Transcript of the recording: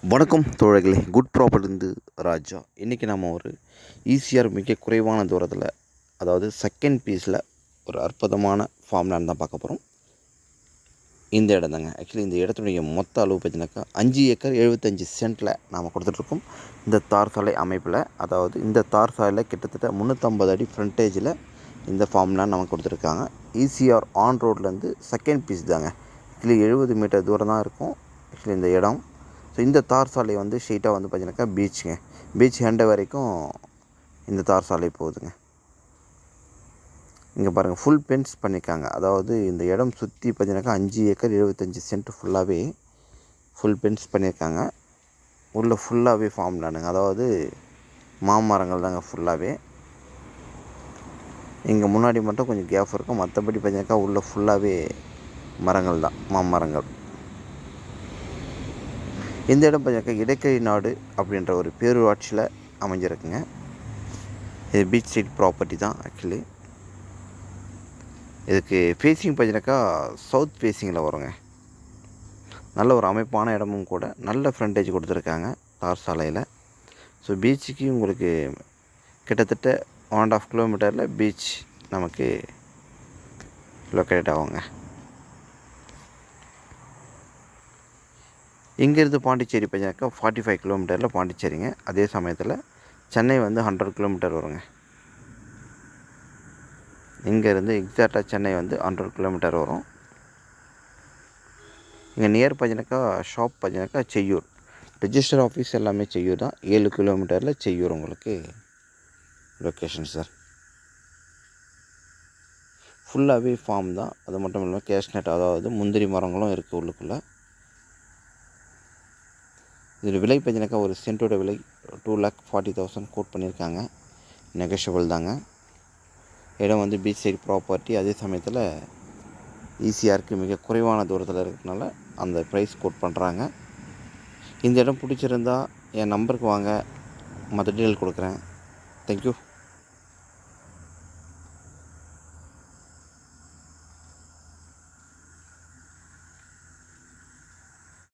வணக்கம் தோழர்களே, குட் ப்ராப்பர்ட்டிலேருந்து ராஜா. இன்றைக்கி நம்ம ஒரு ஈஸியாக மிக குறைவான தூரத்தில், அதாவது செகண்ட் பீஸில் ஒரு அற்புதமான ஃபார்ம் லேண்ட் தான் பார்க்க போகிறோம். இந்த இடம் தாங்க. ஆக்சுவலி இந்த இடத்துடைய மொத்த அளவு பார்த்தீங்கன்னாக்கா 5 ஏக்கர் 75 சென்ட்டில் நாம் கொடுத்துட்ருக்கோம். இந்த தார் சாலை அமைப்பில், அதாவது இந்த தார் சாலையில் கிட்டத்தட்ட 350 அடி ஃப்ரண்டேஜில் இந்த ஃபார்ம் லேண்ட் நமக்கு கொடுத்துருக்காங்க. ஈசிஆர் ஆன் ரோட்லேருந்து செகண்ட் பீஸ் தாங்க. ஆக்சுவலி 70 மீட்டர் தூரம் தான் இருக்கும் ஆக்சுவலி இந்த இடம். ஸோ இந்த தார் சாலை வந்து ஸ்ட்ரெயிட்டாக வந்து பார்த்தீங்கன்னாக்கா பீச்சுங்க, பீச் ஹெண்டை வரைக்கும் இந்த தார் சாலை போகுதுங்க. இங்கே பாருங்கள், ஃபுல் பென்ஸ் பண்ணியிருக்காங்க. அதாவது இந்த இடம் சுற்றி பார்த்தீங்கன்னாக்கா 5 ஏக்கர் 75 சென்ட் ஃபுல்லாகவே ஃபுல் பென்ஸ் பண்ணியிருக்காங்க. உள்ளே ஃபுல்லாகவே ஃபார்ம் லேண்டுங்க, அதாவது மாமரங்கள் தாங்க ஃபுல்லாகவே. இங்கே முன்னாடி மட்டும் கொஞ்சம் கேப் இருக்கும், மற்றபடி பார்த்தீங்கன்னாக்கா உள்ளே ஃபுல்லாகவே மரங்கள் தான், மாமரங்கள். இந்த இடம் பார்த்தீங்கன்னாக்கா இடக்கை நாடு அப்படின்ற ஒரு பேரூராட்சியில் அமைஞ்சிருக்குங்க. இது பீச் சைட் ப்ராப்பர்ட்டி தான் ஆக்சுவலி. இதுக்கு ஃபேஸிங் பார்த்தீங்கன்னாக்கா சவுத் ஃபேஸிங்கில் வருங்க. நல்ல ஒரு அமைப்பான இடமும் கூட, நல்ல ஃப்ரண்டேஜ் கொடுத்துருக்காங்க தார் சாலையில். ஸோ பீச்சுக்கு உங்களுக்கு கிட்டத்தட்ட 1.5 கிலோமீட்டரில் பீச் நமக்கு லொக்கேட் ஆகுங்க. இங்கேருந்து பாண்டிச்சேரி பார்த்தீங்கன்னாக்கா 45 கிலோமீட்டரில் பாண்டிச்சேரிங்க. அதே சமயத்தில் சென்னை வந்து 100 கிலோமீட்டர் வருங்க. இங்கேருந்து எக்ஸாக்டாக சென்னை வந்து 100 கிலோமீட்டர் வரும். இங்கே நியர் பார்த்தீங்கன்னாக்கா ஷாப் பார்த்தீங்கன்னாக்கா செய்யூர், ரிஜிஸ்டர் ஆஃபீஸ் எல்லாமே செய்யூர் தான். 7 கிலோமீட்டரில் செய்யூர் உங்களுக்கு லொக்கேஷன் சார். ஃபுல்லாகவே ஃபார்ம் தான். அது மட்டும் இல்லாமல் கேஷ்நட், அதாவது முந்திரி மரங்களும் இருக்குது உள்ளுக்குள்ளே. இதில் விலை பார்த்தீங்கன்னாக்கா ஒரு சென்ட்டோட விலை 2,40,000 கோட் பண்ணியிருக்காங்க. நெகோஷியபிள் தாங்க. இடம் வந்து பீச் சைடு ப்ராப்பர்ட்டி, அதே சமயத்தில் ஈஸியாக மிக குறைவான தூரத்தில் இருக்கிறதுனால அந்த ப்ரைஸ் கோட் பண்ணுறாங்க. இந்த இடம் பிடிச்சிருந்தா என் நம்பருக்கு வாங்க, மற்ற டீட்டெயில் கொடுக்குறேன். தேங்க்யூ.